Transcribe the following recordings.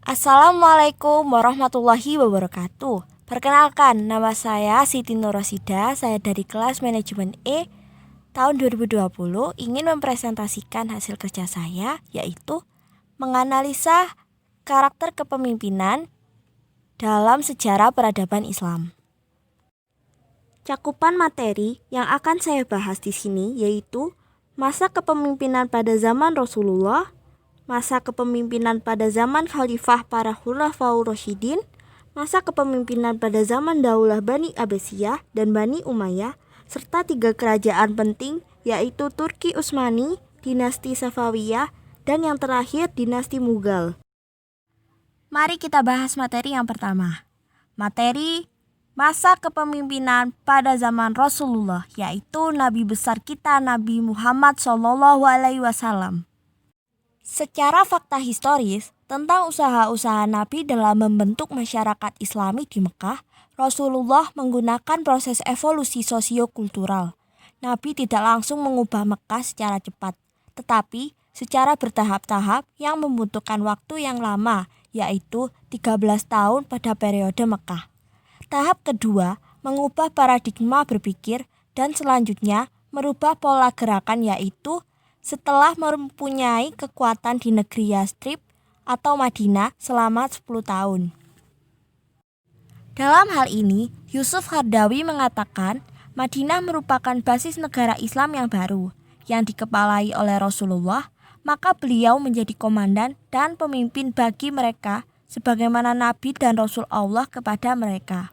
Assalamualaikum warahmatullahi wabarakatuh. Perkenalkan, nama saya Siti Nurrosida. Saya dari kelas manajemen E tahun 2020 ingin mempresentasikan hasil kerja saya, yaitu menganalisa karakter kepemimpinan dalam sejarah peradaban Islam. Cakupan materi yang akan saya bahas di sini yaitu masa kepemimpinan pada zaman Rasulullah, masa kepemimpinan pada zaman Khalifah para Khulafaur Rasyidin, masa kepemimpinan pada zaman Daulah Bani Abbasiyah dan Bani Umayyah, serta 3 kerajaan penting yaitu Turki Utsmani, dinasti Safawiyah, dan yang terakhir dinasti Mughal. Mari kita bahas materi yang pertama. Materi masa kepemimpinan pada zaman Rasulullah, yaitu Nabi besar kita Nabi Muhammad SAW. Secara fakta historis tentang usaha-usaha Nabi dalam membentuk masyarakat Islami di Mekah, Rasulullah menggunakan proses evolusi sosiokultural. Nabi tidak langsung mengubah Mekah secara cepat, tetapi secara bertahap-tahap yang membutuhkan waktu yang lama, yaitu 13 tahun pada periode Mekah. Tahap kedua, mengubah paradigma berpikir dan selanjutnya merubah pola gerakan, yaitu setelah mempunyai kekuatan di negeri Yastrib atau Madinah selama 10 tahun. Dalam hal ini, Yusuf Qaradawi mengatakan Madinah merupakan basis negara Islam yang baru, yang dikepalai oleh Rasulullah, maka beliau menjadi komandan dan pemimpin bagi mereka sebagaimana Nabi dan Rasul Allah kepada mereka.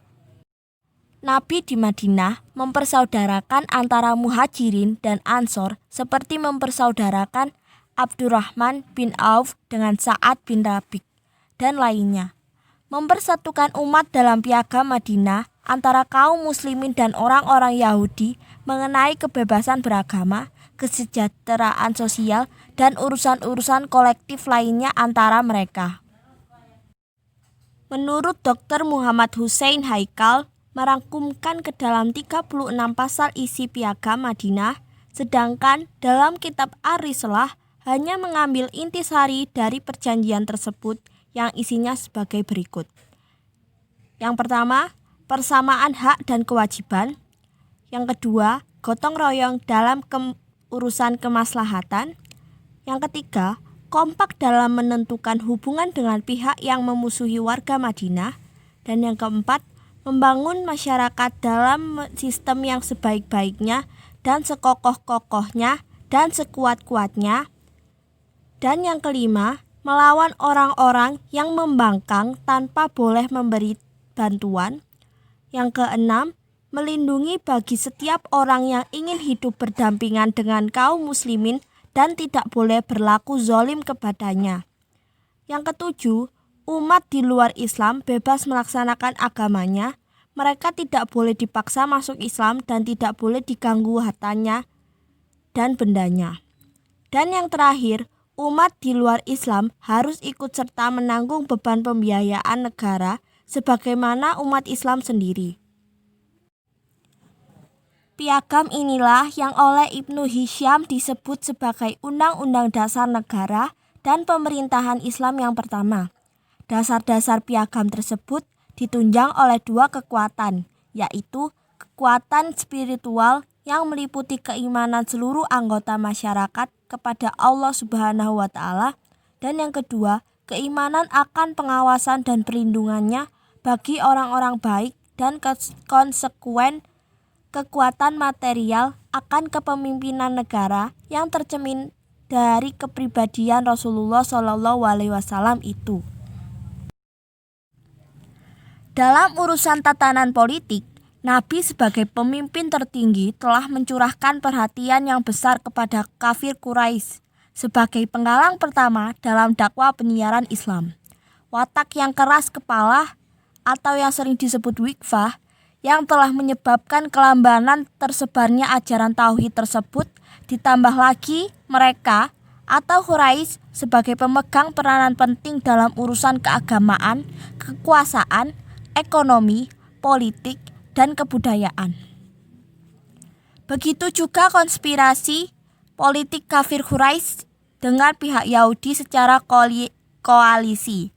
Nabi di Madinah mempersaudarakan antara Muhajirin dan Ansor seperti mempersaudarakan Abdurrahman bin Auf dengan Sa'ad bin Rabiq dan lainnya. Mempersatukan umat dalam piagam Madinah antara kaum muslimin dan orang-orang Yahudi mengenai kebebasan beragama, kesejahteraan sosial, dan urusan-urusan kolektif lainnya antara mereka. Menurut Dr. Muhammad Hussein Haikal, merangkumkan ke dalam 36 pasal isi piagam Madinah, sedangkan dalam kitab Ar-Rislah hanya mengambil intisari dari perjanjian tersebut yang isinya sebagai berikut. Yang pertama, persamaan hak dan kewajiban. Yang kedua, gotong royong dalam urusan kemaslahatan. Yang ketiga, kompak dalam menentukan hubungan dengan pihak yang memusuhi warga Madinah. Dan yang keempat, membangun masyarakat dalam sistem yang sebaik-baiknya dan sekokoh-kokohnya dan sekuat-kuatnya. Dan yang kelima, melawan orang-orang yang membangkang tanpa boleh memberi bantuan. Yang keenam, melindungi bagi setiap orang yang ingin hidup berdampingan dengan kaum muslimin dan tidak boleh berlaku zalim kepadanya. Yang ketujuh, umat di luar Islam bebas melaksanakan agamanya, mereka tidak boleh dipaksa masuk Islam dan tidak boleh diganggu hartanya dan bendanya. Dan yang terakhir, umat di luar Islam harus ikut serta menanggung beban pembiayaan negara sebagaimana umat Islam sendiri. Piagam inilah yang oleh Ibnu Hisham disebut sebagai Undang-Undang Dasar Negara dan Pemerintahan Islam yang pertama. Dasar-dasar piagam tersebut ditunjang oleh 2 kekuatan, yaitu kekuatan spiritual yang meliputi keimanan seluruh anggota masyarakat kepada Allah Subhanahu wa Ta'ala, dan yang kedua, keimanan akan pengawasan dan perlindungannya bagi orang-orang baik, dan konsekuen kekuatan material akan kepemimpinan negara yang tercermin dari kepribadian Rasulullah SAW itu. Dalam urusan tatanan politik, Nabi sebagai pemimpin tertinggi telah mencurahkan perhatian yang besar kepada kafir Quraisy sebagai penggalang pertama dalam dakwah penyiaran Islam. Watak yang keras kepala atau yang sering disebut wiqfah yang telah menyebabkan kelambanan tersebarnya ajaran tauhid tersebut, ditambah lagi mereka atau Quraisy sebagai pemegang peranan penting dalam urusan keagamaan, kekuasaan, ekonomi, politik, dan kebudayaan. Begitu juga konspirasi politik kafir Quraisy dengan pihak Yahudi secara koalisi.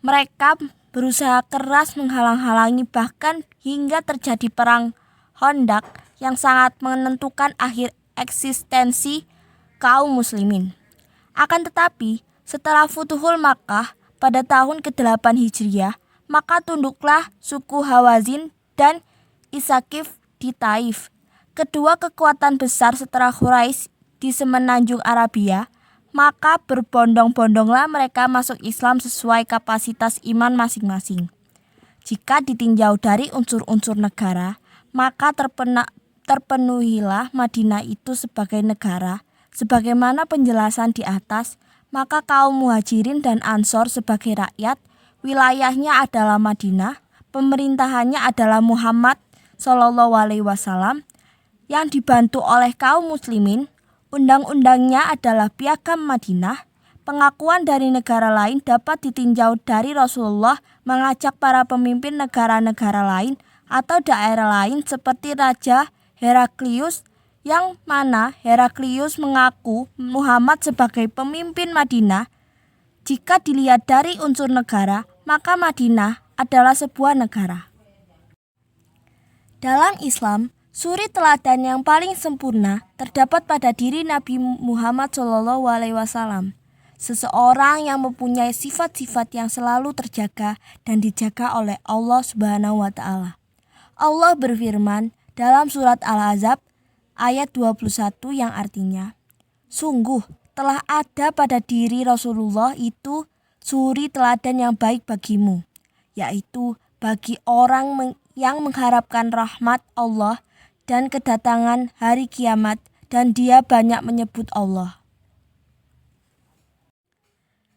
Mereka berusaha keras menghalang-halangi bahkan hingga terjadi perang Khandaq yang sangat menentukan akhir eksistensi kaum muslimin. Akan tetapi, setelah Futuhul Makkah pada tahun ke-8 Hijriah, maka tunduklah suku Hawazin dan Isakif di Taif. Kedua kekuatan besar setelah Quraisy di semenanjung Arabia, maka berbondong-bondonglah mereka masuk Islam sesuai kapasitas iman masing-masing. Jika ditinjau dari unsur-unsur negara, maka terpenuhilah Madinah itu sebagai negara. Sebagaimana penjelasan di atas, maka kaum Muhajirin dan Ansor sebagai rakyat, wilayahnya adalah Madinah, pemerintahannya adalah Muhammad SAW, yang dibantu oleh kaum muslimin. Undang-undangnya adalah Piagam Madinah. Pengakuan dari negara lain dapat ditinjau dari Rasulullah mengajak para pemimpin negara-negara lain atau daerah lain seperti Raja Heraklius, yang mana Heraklius mengaku Muhammad sebagai pemimpin Madinah. Jika dilihat dari unsur negara, maka Madinah adalah sebuah negara. Dalam Islam, suri teladan yang paling sempurna terdapat pada diri Nabi Muhammad SAW. Seseorang yang mempunyai sifat-sifat yang selalu terjaga dan dijaga oleh Allah Subhanahu wa Ta'ala. Allah berfirman dalam surat Al-Ahzab ayat 21 yang artinya, "Sungguh telah ada pada diri Rasulullah itu suri teladan yang baik bagimu, yaitu bagi orang yang mengharapkan rahmat Allah dan kedatangan hari kiamat, dan dia banyak menyebut Allah."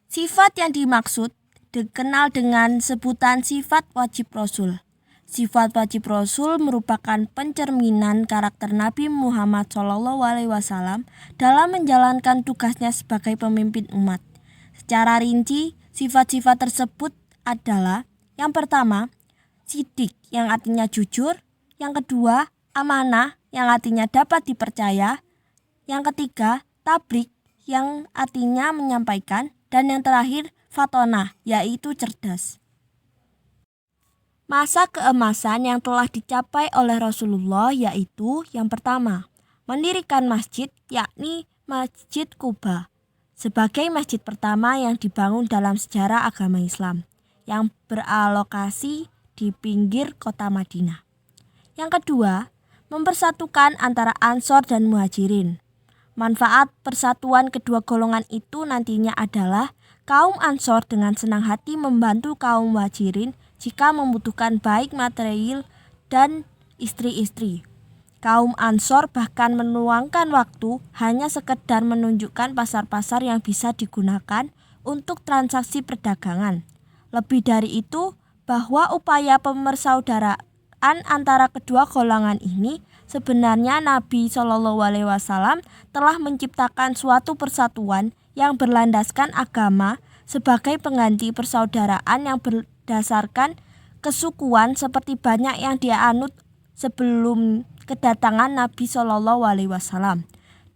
Sifat yang dimaksud dikenal dengan sebutan sifat wajib Rasul. Sifat wajib Rasul merupakan pencerminan karakter Nabi Muhammad SAW dalam menjalankan tugasnya sebagai pemimpin umat. Secara rinci, sifat-sifat tersebut adalah: yang pertama, sidik yang artinya jujur, yang kedua, amanah yang artinya dapat dipercaya, yang ketiga, tablik yang artinya menyampaikan, dan yang terakhir, fatonah yaitu cerdas. Masa keemasan yang telah dicapai oleh Rasulullah yaitu: yang pertama, mendirikan masjid, yakni Masjid Quba, sebagai masjid pertama yang dibangun dalam sejarah agama Islam, yang beralokasi di pinggir kota Madinah. Yang kedua, mempersatukan antara Ansor dan Muhajirin. Manfaat persatuan kedua golongan itu nantinya adalah kaum Ansor dengan senang hati membantu kaum Muhajirin jika membutuhkan baik material dan istri-istri. Kaum Ansor bahkan meluangkan waktu hanya sekedar menunjukkan pasar-pasar yang bisa digunakan untuk transaksi perdagangan. Lebih dari itu, bahwa upaya pemersaudaraan antara kedua golongan ini sebenarnya Nabi SAW telah menciptakan suatu persatuan yang berlandaskan agama sebagai pengganti persaudaraan yang berdasarkan kesukuan seperti banyak yang dia anut sebelum kedatangan Nabi SAW.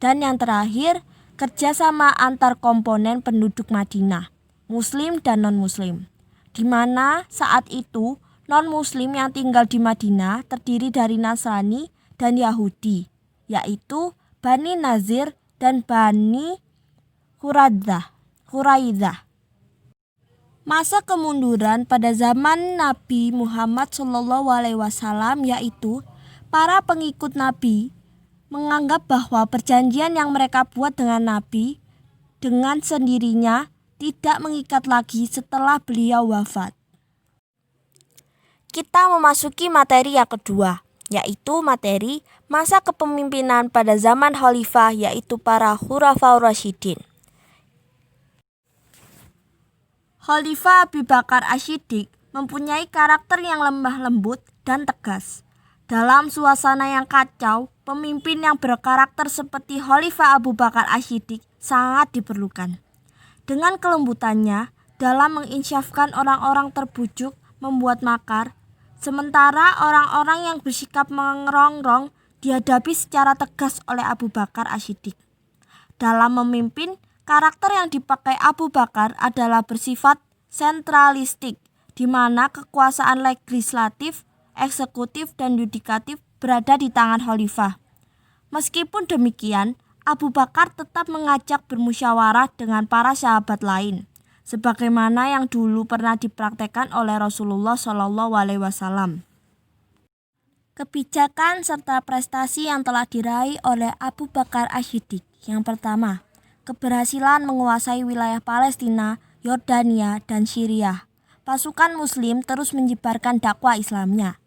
Dan yang terakhir, kerjasama antar komponen penduduk Madinah, Muslim dan non-Muslim, di mana saat itu non-Muslim yang tinggal di Madinah terdiri dari Nasrani dan Yahudi, yaitu Bani Nazir dan Bani Quraidah. Masa kemunduran pada zaman Nabi Muhammad SAW yaitu para pengikut Nabi menganggap bahwa perjanjian yang mereka buat dengan Nabi dengan sendirinya tidak mengikat lagi setelah beliau wafat. Kita memasuki materi yang kedua, yaitu materi masa kepemimpinan pada zaman khalifah, yaitu para Khulafaur Rasyidin. Khalifah Abu Bakar Asy-Syiddiq mempunyai karakter yang lemah lembut dan tegas. Dalam suasana yang kacau, pemimpin yang berkarakter seperti Khalifah Abu Bakar Asy-Syiddiq sangat diperlukan. Dengan kelembutannya dalam menginsyafkan orang-orang terbujuk membuat makar, sementara orang-orang yang bersikap mengerongrong dihadapi secara tegas oleh Abu Bakar Asy-Syiddiq. Dalam memimpin, karakter yang dipakai Abu Bakar adalah bersifat sentralistik, di mana kekuasaan legislatif, eksekutif, dan yudikatif berada di tangan khalifah. Meskipun demikian, Abu Bakar tetap mengajak bermusyawarah dengan para sahabat lain, sebagaimana yang dulu pernah dipraktekkan oleh Rasulullah SAW. Kebijakan serta prestasi yang telah diraih oleh Abu Bakar As-Siddiq. Yang pertama, keberhasilan menguasai wilayah Palestina, Yordania, dan Syria. Pasukan Muslim terus menyebarkan dakwah Islamnya.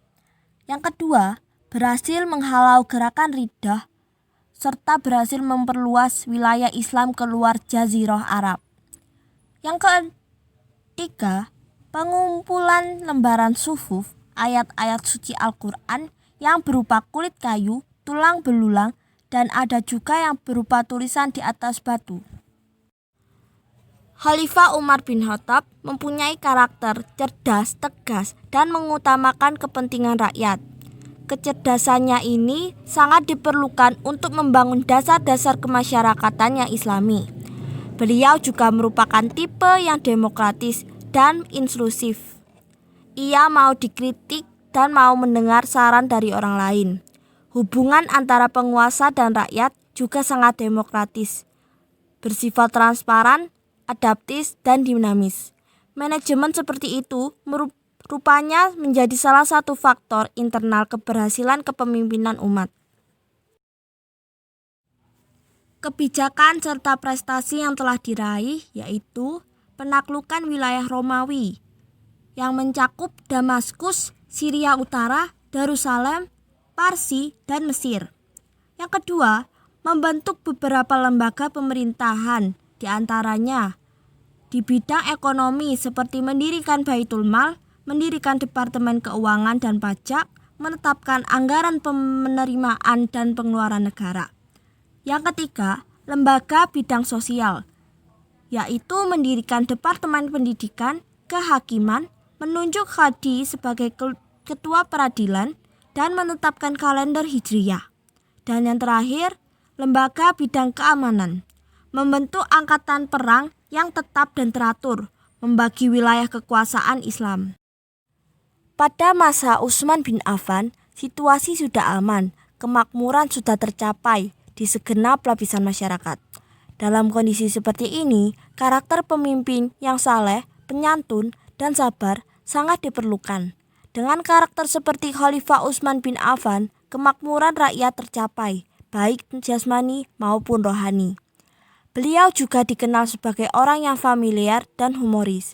Yang kedua, berhasil menghalau gerakan Riddah serta berhasil memperluas wilayah Islam keluar Jazirah Arab. Yang ketiga, pengumpulan lembaran suhuf, ayat-ayat suci Al-Quran yang berupa kulit kayu, tulang belulang, dan ada juga yang berupa tulisan di atas batu. Khalifah Umar bin Khattab mempunyai karakter cerdas, tegas, dan mengutamakan kepentingan rakyat. Kecerdasannya ini sangat diperlukan untuk membangun dasar-dasar kemasyarakatan yang islami. Beliau juga merupakan tipe yang demokratis dan inklusif. Ia mau dikritik dan mau mendengar saran dari orang lain. Hubungan antara penguasa dan rakyat juga sangat demokratis, bersifat transparan, adaptif, dan dinamis. Manajemen seperti itu rupanya menjadi salah satu faktor internal keberhasilan kepemimpinan umat. Kebijakan serta prestasi yang telah diraih yaitu penaklukan wilayah Romawi yang mencakup Damaskus, Syria Utara, Darussalam, Parsi, dan Mesir. Yang kedua, membentuk beberapa lembaga pemerintahan, di antaranya di bidang ekonomi seperti mendirikan Baitul Mal, mendirikan Departemen Keuangan dan Pajak, menetapkan anggaran penerimaan dan pengeluaran negara. Yang ketiga, lembaga bidang sosial, yaitu mendirikan Departemen Pendidikan, Kehakiman, menunjuk qadhi sebagai ketua peradilan, dan menetapkan kalender hijriyah. Dan yang terakhir, lembaga bidang keamanan, membentuk angkatan perang yang tetap dan teratur, membagi wilayah kekuasaan Islam. Pada masa Utsman bin Affan, situasi sudah aman, kemakmuran sudah tercapai di segenap lapisan masyarakat. Dalam kondisi seperti ini, karakter pemimpin yang saleh, penyantun, dan sabar sangat diperlukan. Dengan karakter seperti Khalifah Utsman bin Affan, kemakmuran rakyat tercapai, baik jasmani maupun rohani. Beliau juga dikenal sebagai orang yang familiar dan humoris.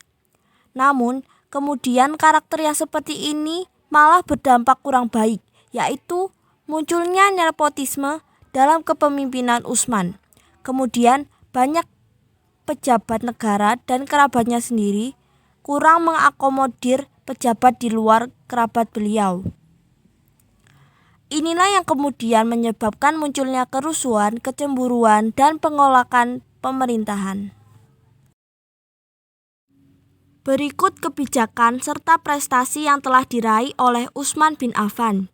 Namun, kemudian karakter yang seperti ini malah berdampak kurang baik, yaitu munculnya nepotisme dalam kepemimpinan Utsman. Kemudian banyak pejabat negara dan kerabatnya sendiri kurang mengakomodir pejabat di luar kerabat beliau. Inilah yang kemudian menyebabkan munculnya kerusuhan, kecemburuan, dan pengolakan pemerintahan. Berikut kebijakan serta prestasi yang telah diraih oleh Utsman bin Affan.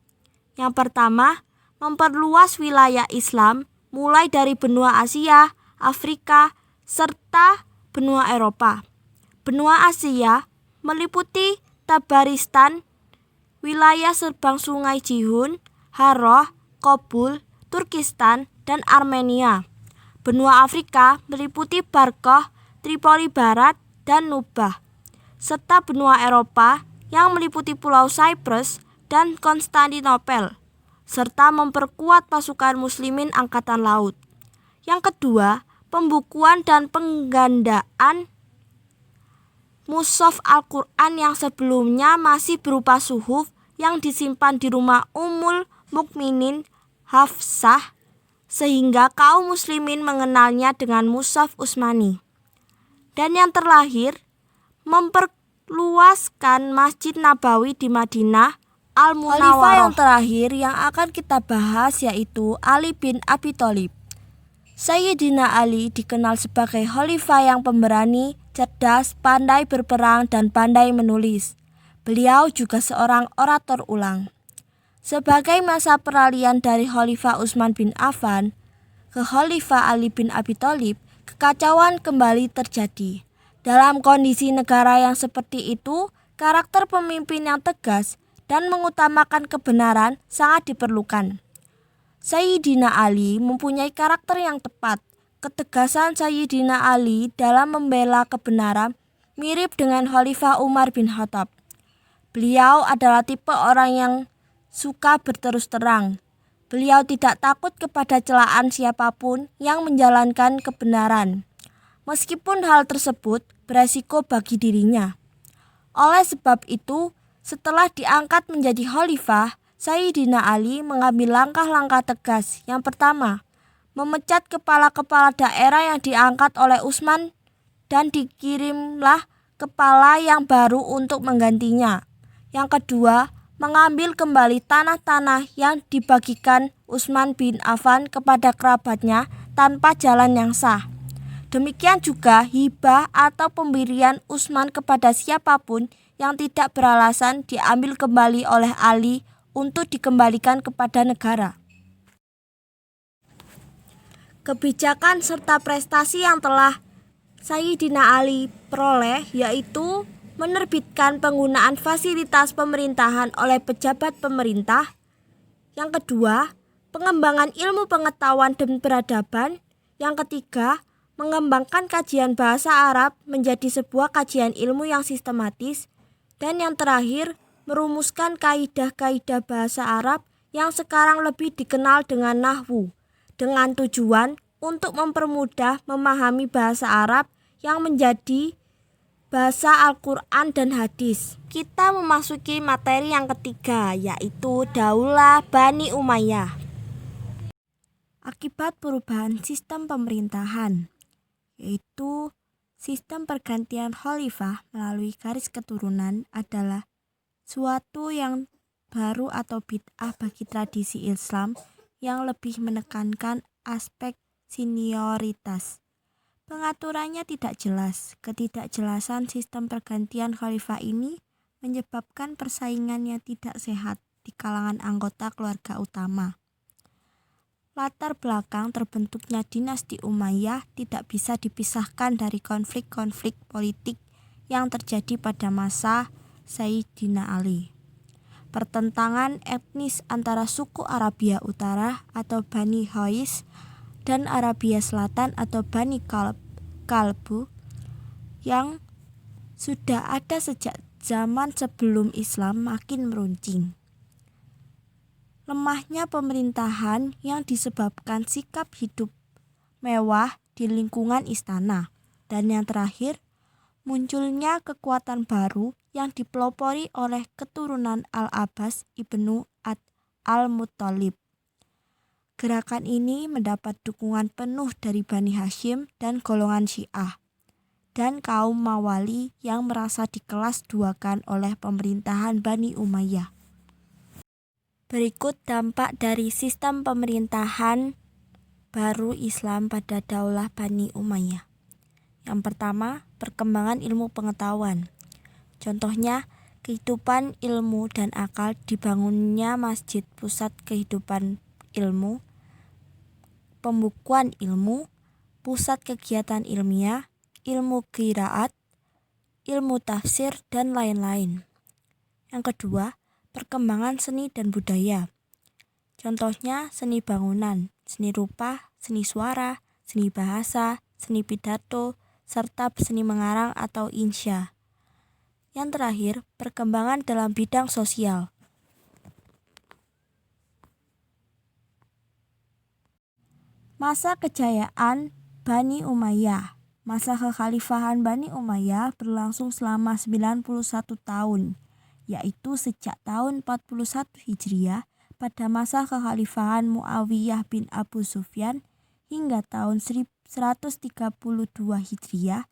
Yang pertama, memperluas wilayah Islam mulai dari benua Asia, Afrika, serta benua Eropa. Benua Asia meliputi Tabaristan, wilayah seberang Sungai Jihun, Harrah, Kobul, Turkistan, dan Armenia. Benua Afrika meliputi Barkah, Tripoli Barat, dan Nubah, serta benua Eropa yang meliputi Pulau Cyprus dan Konstantinopel, serta memperkuat pasukan muslimin angkatan laut. Yang kedua, pembukuan dan penggandaan mushaf Al-Quran yang sebelumnya masih berupa suhuf yang disimpan di rumah Ummul Mukminin Hafsah, sehingga kaum muslimin mengenalnya dengan mushaf Utsmani. Dan yang terakhir, memperluaskan Masjid Nabawi di Madinah Al-Munawwarah. Khalifah yang terakhir yang akan kita bahas yaitu Ali bin Abi Thalib. Sayyidina Ali dikenal sebagai khalifah yang pemberani, cerdas, pandai berperang, dan pandai menulis. Beliau juga seorang orator ulang. Sebagai masa peralihan dari Khalifah Utsman bin Affan ke Khalifah Ali bin Abi Thalib, kekacauan kembali terjadi. Dalam kondisi negara yang seperti itu, karakter pemimpin yang tegas dan mengutamakan kebenaran sangat diperlukan. Sayyidina Ali mempunyai karakter yang tepat. Ketegasan Sayyidina Ali dalam membela kebenaran mirip dengan Khalifah Umar bin Khattab. Beliau adalah tipe orang yang suka berterus terang. Beliau tidak takut kepada celaan siapapun yang menjalankan kebenaran, meskipun hal tersebut beresiko bagi dirinya. Oleh sebab itu, setelah diangkat menjadi khalifah, Sayyidina Ali mengambil langkah-langkah tegas. Yang pertama, memecat kepala-kepala daerah yang diangkat oleh Utsman dan dikirimlah kepala yang baru untuk menggantinya. Yang kedua, mengambil kembali tanah-tanah yang dibagikan Utsman bin Affan kepada kerabatnya tanpa jalan yang sah. Demikian juga hibah atau pemberian Utsman kepada siapapun yang tidak beralasan diambil kembali oleh Ali untuk dikembalikan kepada negara. Kebijakan serta prestasi yang telah Sayyidina Ali peroleh yaitu menerbitkan penggunaan fasilitas pemerintahan oleh pejabat pemerintah. Yang kedua, pengembangan ilmu pengetahuan dan peradaban. Yang ketiga, mengembangkan kajian bahasa Arab menjadi sebuah kajian ilmu yang sistematis. Dan yang terakhir, merumuskan kaidah-kaidah bahasa Arab yang sekarang lebih dikenal dengan nahwu, dengan tujuan untuk mempermudah memahami bahasa Arab yang menjadi bahasa Al-Quran dan hadis. Kita memasuki materi yang ketiga, yaitu Daulah Bani Umayyah. Akibat perubahan sistem pemerintahan, yaitu sistem pergantian khalifah melalui garis keturunan adalah suatu yang baru atau bid'ah bagi tradisi Islam yang lebih menekankan aspek senioritas. Pengaturannya tidak jelas. Ketidakjelasan sistem pergantian khalifah ini menyebabkan persaingan yang tidak sehat di kalangan anggota keluarga utama. Latar belakang terbentuknya dinasti Umayyah tidak bisa dipisahkan dari konflik-konflik politik yang terjadi pada masa Sayyidina Ali. Pertentangan etnis antara suku Arabia Utara atau Bani Hais dan Arabia Selatan atau Bani Kalbu yang sudah ada sejak zaman sebelum Islam makin meruncing. Lemahnya pemerintahan yang disebabkan sikap hidup mewah di lingkungan istana. Dan yang terakhir, munculnya kekuatan baru yang dipelopori oleh keturunan Al-Abbas ibnu Al-Muttalib. Gerakan ini mendapat dukungan penuh dari Bani Hashim dan golongan Syiah, dan kaum Mawali yang merasa dikelas duakan oleh pemerintahan Bani Umayyah. Berikut dampak dari sistem pemerintahan baru Islam pada Daulah Bani Umayyah. Yang pertama, perkembangan ilmu pengetahuan. Contohnya, kehidupan ilmu dan akal, dibangunnya masjid pusat kehidupan ilmu, pembukuan ilmu, pusat kegiatan ilmiah, ilmu qiraat, ilmu tafsir, dan lain-lain. Yang kedua, perkembangan seni dan budaya. Contohnya seni bangunan, seni rupa, seni suara, seni bahasa, seni pidato, serta seni mengarang atau insya. Yang terakhir, perkembangan dalam bidang sosial. Masa kejayaan Bani Umayyah. Masa kekhalifahan Bani Umayyah berlangsung selama 91 tahun, yaitu sejak tahun 41 Hijriah pada masa kekhalifahan Muawiyah bin Abu Sufyan hingga tahun 132 Hijriah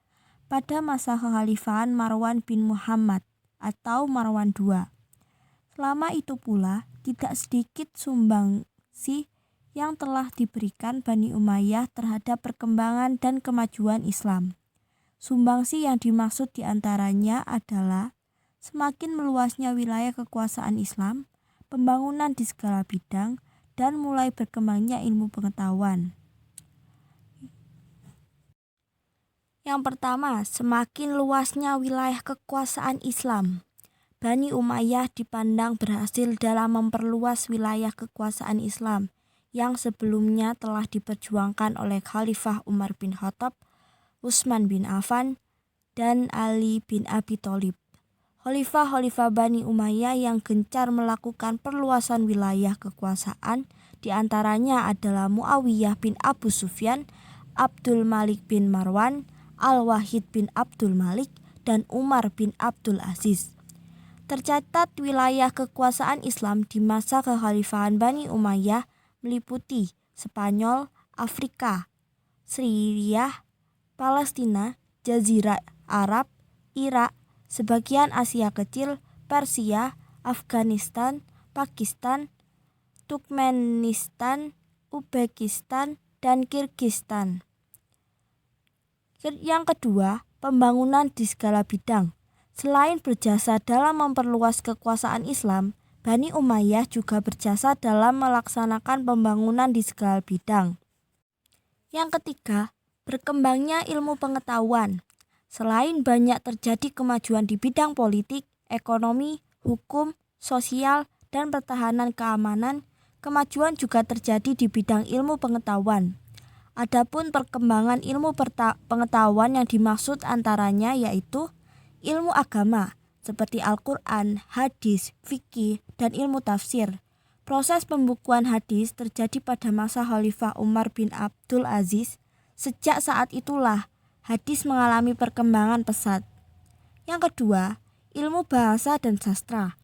pada masa kekhalifahan Marwan bin Muhammad atau Marwan II. Selama itu pula, tidak sedikit sumbangsi yang telah diberikan Bani Umayyah terhadap perkembangan dan kemajuan Islam. Sumbangsi yang dimaksud diantaranya adalah semakin meluasnya wilayah kekuasaan Islam, pembangunan di segala bidang, dan mulai berkembangnya ilmu pengetahuan. Yang pertama, semakin luasnya wilayah kekuasaan Islam. Bani Umayyah dipandang berhasil dalam memperluas wilayah kekuasaan Islam yang sebelumnya telah diperjuangkan oleh Khalifah Umar bin Khattab, Utsman bin Affan, dan Ali bin Abi Thalib. Khalifah-khalifah Bani Umayyah yang gencar melakukan perluasan wilayah kekuasaan diantaranya adalah Muawiyah bin Abu Sufyan, Abdul Malik bin Marwan, Al-Wahid bin Abdul Malik, dan Umar bin Abdul Aziz. Tercatat wilayah kekuasaan Islam di masa kekhalifahan Bani Umayyah meliputi Spanyol, Afrika, Syria, Palestina, Jazirah Arab, Irak, sebagian Asia Kecil, Persia, Afghanistan, Pakistan, Turkmenistan, Uzbekistan, dan Kirgistan. Yang kedua, pembangunan di segala bidang. Selain berjasa dalam memperluas kekuasaan Islam, Bani Umayyah juga berjasa dalam melaksanakan pembangunan di segala bidang. Yang ketiga, berkembangnya ilmu pengetahuan. Selain banyak terjadi kemajuan di bidang politik, ekonomi, hukum, sosial, dan pertahanan keamanan, kemajuan juga terjadi di bidang ilmu pengetahuan. Adapun perkembangan ilmu pengetahuan yang dimaksud antaranya yaitu ilmu agama seperti Al-Quran, hadis, fikih, dan ilmu tafsir. Proses pembukuan hadis terjadi pada masa Khalifah Umar bin Abdul Aziz. Sejak saat itulah hadis mengalami perkembangan pesat. Yang kedua, ilmu bahasa dan sastra.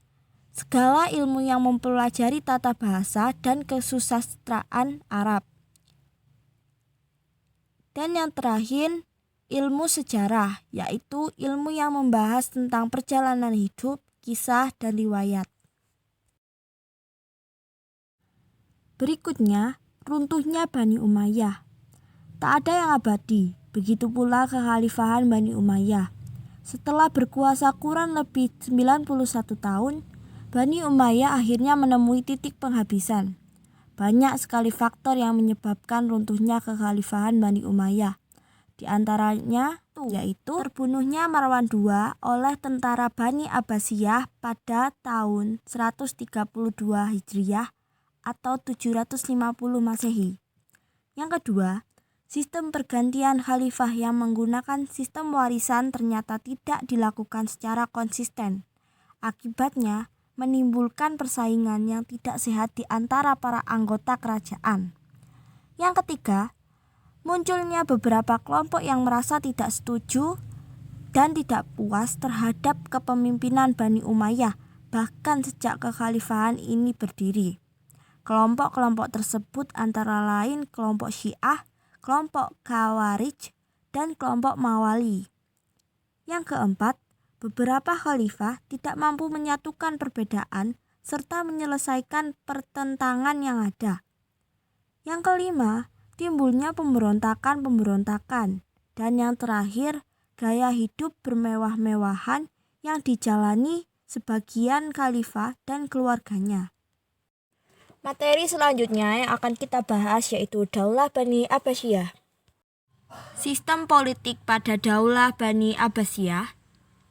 Segala ilmu yang mempelajari tata bahasa dan kesusastraan Arab. Dan yang terakhir, ilmu sejarah, yaitu ilmu yang membahas tentang perjalanan hidup, kisah, dan riwayat. Berikutnya, runtuhnya Bani Umayyah. Tak ada yang abadi, begitu pula kekhalifahan Bani Umayyah. Setelah berkuasa kurang lebih 91 tahun, Bani Umayyah akhirnya menemui titik penghabisan. Banyak sekali faktor yang menyebabkan runtuhnya kekhalifahan Bani Umayyah. Di antaranya yaitu terbunuhnya Marwan II oleh tentara Bani Abbasiyah pada tahun 132 Hijriah atau 750 Masehi. Yang kedua, sistem pergantian khalifah yang menggunakan sistem warisan ternyata tidak dilakukan secara konsisten. Akibatnya, menimbulkan persaingan yang tidak sehat di antara para anggota kerajaan. Yang ketiga, munculnya beberapa kelompok yang merasa tidak setuju dan tidak puas terhadap kepemimpinan Bani Umayyah bahkan sejak kekhalifahan ini berdiri. Kelompok-kelompok tersebut antara lain kelompok Syiah, kelompok Khawarij, dan kelompok Mawali. Yang keempat, beberapa khalifah tidak mampu menyatukan perbedaan serta menyelesaikan pertentangan yang ada. Yang kelima, timbulnya pemberontakan-pemberontakan. Dan yang terakhir, gaya hidup bermewah-mewahan yang dijalani sebagian khalifah dan keluarganya. Materi selanjutnya yang akan kita bahas yaitu Daulah Bani Abbasiyah. Sistem politik pada Daulah Bani Abbasiyah,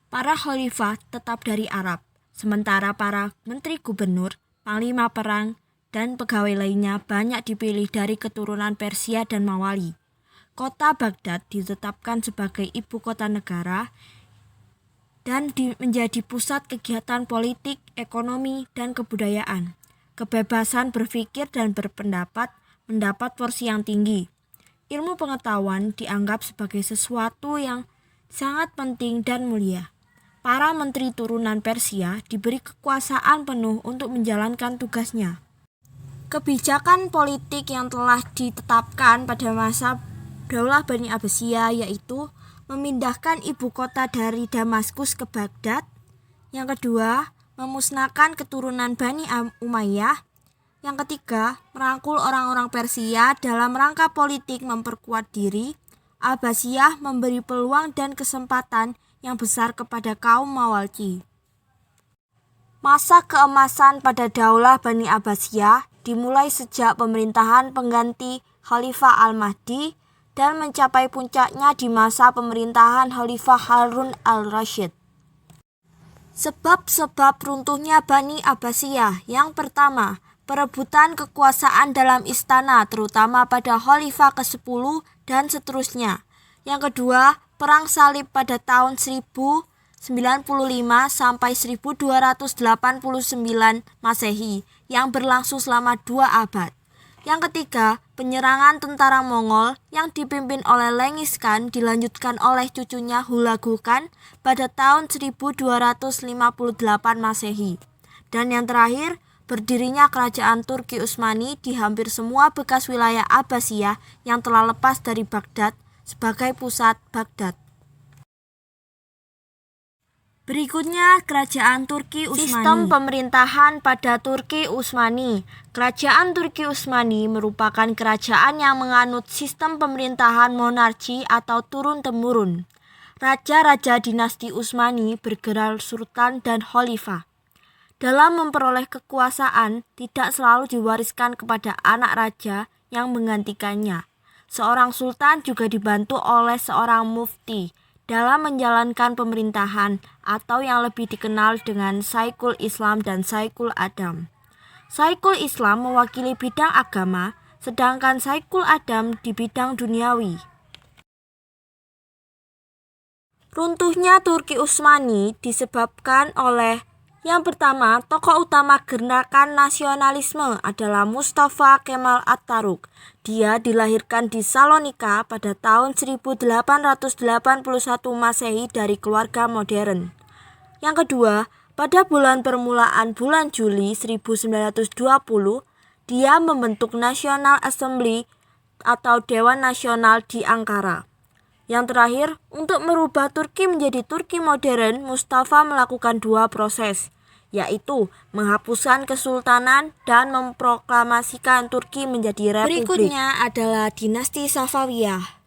para khalifah tetap dari Arab, sementara para menteri gubernur, panglima perang, dan pegawai lainnya banyak dipilih dari keturunan Persia dan Mawali. Kota Baghdad ditetapkan sebagai ibu kota negara dan menjadi pusat kegiatan politik, ekonomi, dan kebudayaan. Kebebasan berpikir dan berpendapat mendapat porsi yang tinggi. Ilmu pengetahuan dianggap sebagai sesuatu yang sangat penting dan mulia. Para menteri turunan Persia diberi kekuasaan penuh untuk menjalankan tugasnya. Kebijakan politik yang telah ditetapkan pada masa Daulah Bani Abbasiyah yaitu memindahkan ibu kota dari Damaskus ke Baghdad. Yang kedua, memusnahkan keturunan Bani Umayyah. Yang ketiga, merangkul orang-orang Persia dalam rangka politik memperkuat diri. Abbasiyah memberi peluang dan kesempatan yang besar kepada kaum Mawalci. Masa keemasan pada Daulah Bani Abbasiyah dimulai sejak pemerintahan pengganti Khalifah Al-Mahdi dan mencapai puncaknya di masa pemerintahan Khalifah Harun al-Rasyid. Sebab-sebab runtuhnya Bani Abbasiyah. Yang pertama, perebutan kekuasaan dalam istana terutama pada Khalifah ke-10 dan seterusnya. Yang kedua, Perang Salib pada tahun 1095 sampai 1289 Masehi yang berlangsung selama 2 abad. Yang ketiga, penyerangan tentara Mongol yang dipimpin oleh Genghis Khan dilanjutkan oleh cucunya Hulagu Khan pada tahun 1258 Masehi. Dan yang terakhir, berdirinya kerajaan Turki Utsmani di hampir semua bekas wilayah Abbasiyah yang telah lepas dari Baghdad sebagai pusat Baghdad. Berikutnya, Kerajaan Turki Utsmani. Sistem pemerintahan pada Turki Utsmani. Kerajaan Turki Utsmani merupakan kerajaan yang menganut sistem pemerintahan monarki atau turun-temurun. Raja-raja dinasti Utsmani bergelar sultan dan khalifah. Dalam memperoleh kekuasaan, tidak selalu diwariskan kepada anak raja yang menggantikannya. Seorang sultan juga dibantu oleh seorang mufti dalam menjalankan pemerintahan atau yang lebih dikenal dengan Syekhul Islam dan Syekhul Adam. Syekhul Islam mewakili bidang agama, sedangkan Syekhul Adam di bidang duniawi. Runtuhnya Turki Utsmani disebabkan oleh yang pertama, tokoh utama gerakan nasionalisme adalah Mustafa Kemal Atatürk. Dia dilahirkan di Salonika pada tahun 1881 Masehi dari keluarga modern. Yang kedua, pada permulaan bulan Juli 1920, dia membentuk National Assembly atau Dewan Nasional di Ankara. Yang terakhir, untuk merubah Turki menjadi Turki modern, Mustafa melakukan 2 proses, yaitu menghapuskan kesultanan dan memproklamasikan Turki menjadi republik. Berikutnya adalah dinasti Safawiyah.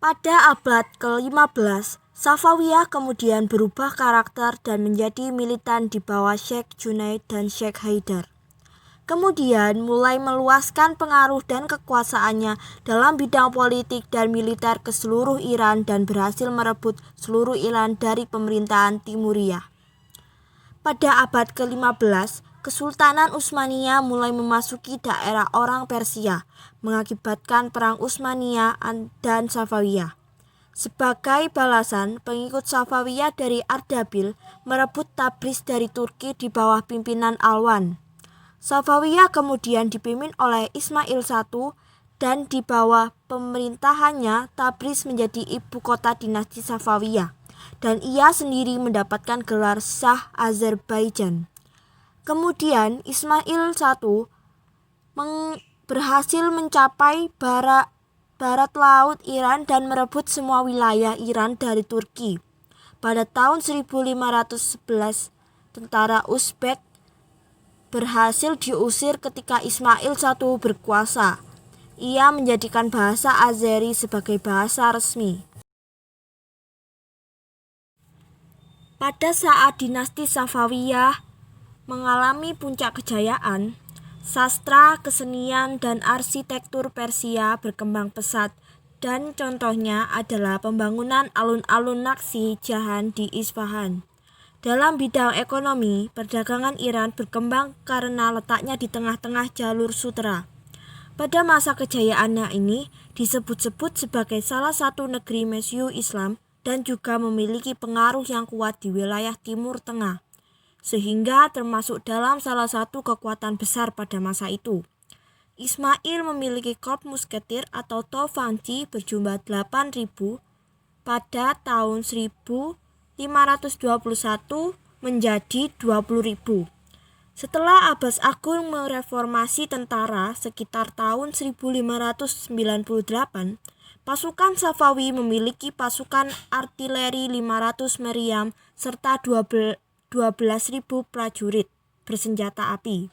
Pada abad ke-15, Safawiyah kemudian berubah karakter dan menjadi militan di bawah Sheikh Junaid dan Sheikh Haidar. Kemudian mulai meluaskan pengaruh dan kekuasaannya dalam bidang politik dan militer ke seluruh Iran dan berhasil merebut seluruh Iran dari pemerintahan Timuriyah. Pada abad ke-15, Kesultanan Utsmaniyah mulai memasuki daerah orang Persia, mengakibatkan perang Utsmaniyah dan Safawiyah. Sebagai balasan, pengikut Safawiyah dari Ardabil merebut Tabriz dari Turki di bawah pimpinan Alwan. Safawiyah kemudian dipimpin oleh Ismail I dan di bawah pemerintahannya Tabriz menjadi ibu kota dinasti Safawiyah dan ia sendiri mendapatkan gelar Shah Azerbaijan. Kemudian Ismail I berhasil mencapai barat laut Iran dan merebut semua wilayah Iran dari Turki. Pada tahun 1511, tentara Uzbek berhasil diusir ketika Ismail I berkuasa. Ia menjadikan bahasa Azeri sebagai bahasa resmi. Pada saat dinasti Safawiyah mengalami puncak kejayaan, sastra, kesenian, dan arsitektur Persia berkembang pesat dan contohnya adalah pembangunan alun-alun Naqshi Jahan di Isfahan. Dalam bidang ekonomi, perdagangan Iran berkembang karena letaknya di tengah-tengah jalur sutera. Pada masa kejayaannya ini disebut-sebut sebagai salah satu negeri Mesyu Islam dan juga memiliki pengaruh yang kuat di wilayah Timur Tengah, sehingga termasuk dalam salah satu kekuatan besar pada masa itu. Ismail memiliki korps musketir atau Tofangci berjumlah 8.000 pada tahun 1521 menjadi 20.000. Setelah Abbas Agung mereformasi tentara sekitar tahun 1598, pasukan Safawi memiliki pasukan artileri 500 meriam serta 12.000 prajurit bersenjata api.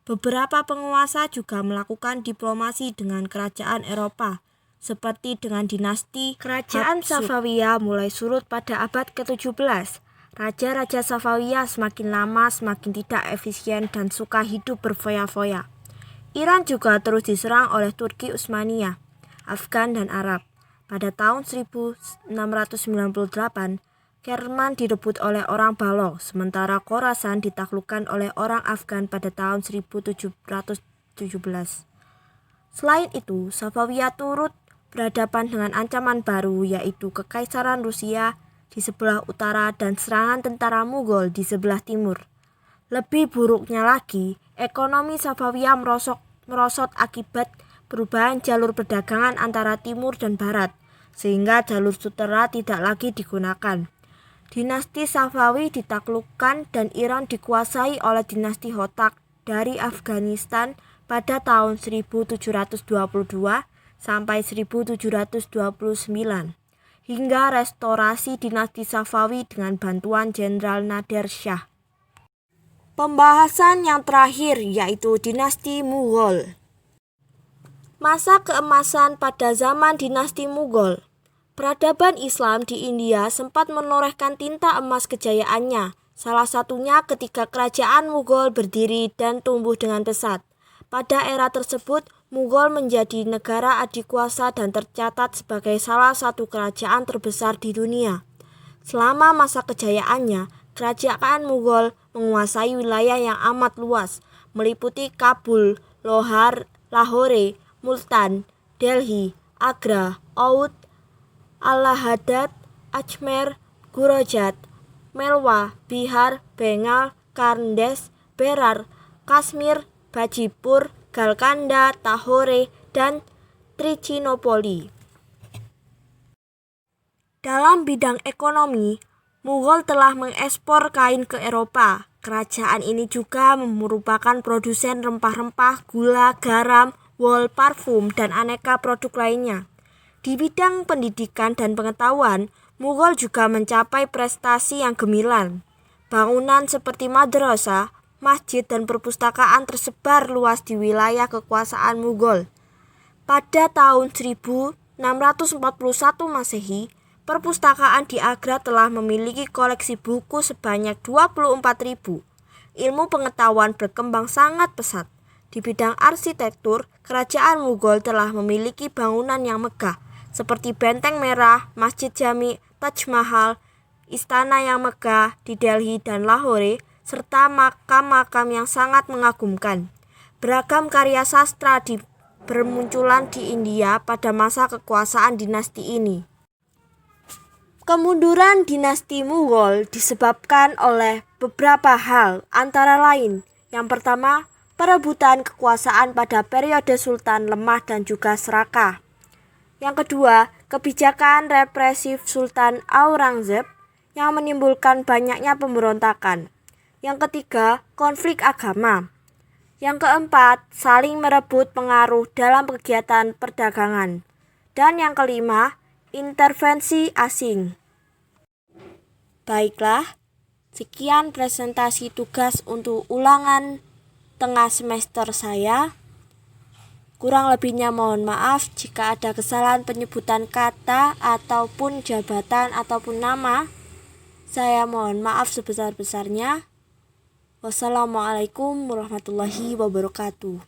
Beberapa penguasa juga melakukan diplomasi dengan kerajaan Eropa, seperti dengan dinasti Kerajaan Safawiyah mulai surut pada abad ke-17. Raja-raja Safawiyah semakin lama semakin tidak efisien dan suka hidup berfoya-foya. Iran juga terus diserang oleh Turki Utsmaniyah, Afgan dan Arab. Pada tahun 1698, Kerman direbut oleh orang Balok, sementara Khorasan ditaklukkan oleh orang Afgan pada tahun 1717. Selain itu, Safawiyah turut berhadapan dengan ancaman baru, yaitu Kekaisaran Rusia di sebelah utara dan serangan tentara Mughal di sebelah timur. Lebih buruknya lagi, ekonomi Safawiyah merosot akibat perubahan jalur perdagangan antara timur dan barat, sehingga jalur sutera tidak lagi digunakan. Dinasti Safawi ditaklukkan dan Iran dikuasai oleh dinasti Hotak dari Afghanistan pada tahun 1722 sampai 1729, hingga restorasi dinasti Safawi dengan bantuan Jenderal Nader Shah. Pembahasan yang terakhir yaitu dinasti Mughal. Masa keemasan pada zaman dinasti Mughal. Peradaban Islam di India sempat menorehkan tinta emas kejayaannya, salah satunya ketika kerajaan Mughal berdiri dan tumbuh dengan pesat. Pada era tersebut, Mughal menjadi negara adikuasa dan tercatat sebagai salah satu kerajaan terbesar di dunia. Selama masa kejayaannya, kerajaan Mughal menguasai wilayah yang amat luas, meliputi Kabul, Lahore, Multan, Delhi, Agra, Oudh, Allahabad, Ajmer, Gurujat, Melwa, Bihar, Bengal, Khandesh, Berar, Kashmir, Bajipur, Golconda, Lahore, dan Trichinopoli. Dalam bidang ekonomi, Mughal telah mengekspor kain ke Eropa. Kerajaan ini juga merupakan produsen rempah-rempah, gula, garam, wol, parfum, dan aneka produk lainnya. Di bidang pendidikan dan pengetahuan, Mughal juga mencapai prestasi yang gemilang. Bangunan seperti madrasah, masjid, dan perpustakaan tersebar luas di wilayah kekuasaan Mughal. Pada tahun 1641 Masehi, perpustakaan di Agra telah memiliki koleksi buku sebanyak 24.000. Ilmu pengetahuan berkembang sangat pesat. Di bidang arsitektur, kerajaan Mughal telah memiliki bangunan yang megah, seperti Benteng Merah, Masjid Jami, Taj Mahal, istana yang megah di Delhi dan Lahore, serta makam-makam yang sangat mengagumkan. Beragam karya sastra bermunculan di India pada masa kekuasaan dinasti ini. Kemunduran dinasti Mughal disebabkan oleh beberapa hal, antara lain: yang pertama, perebutan kekuasaan pada periode Sultan lemah dan juga serakah. Yang kedua, kebijakan represif Sultan Aurangzeb yang menimbulkan banyaknya pemberontakan. Yang ketiga, konflik agama. Yang keempat, saling merebut pengaruh dalam kegiatan perdagangan. Dan yang kelima, intervensi asing. Baiklah, sekian presentasi tugas untuk ulangan tengah semester saya. Kurang lebihnya mohon maaf jika ada kesalahan penyebutan kata ataupun jabatan ataupun nama. Saya mohon maaf sebesar-besarnya. Wassalamualaikum warahmatullahi wabarakatuh.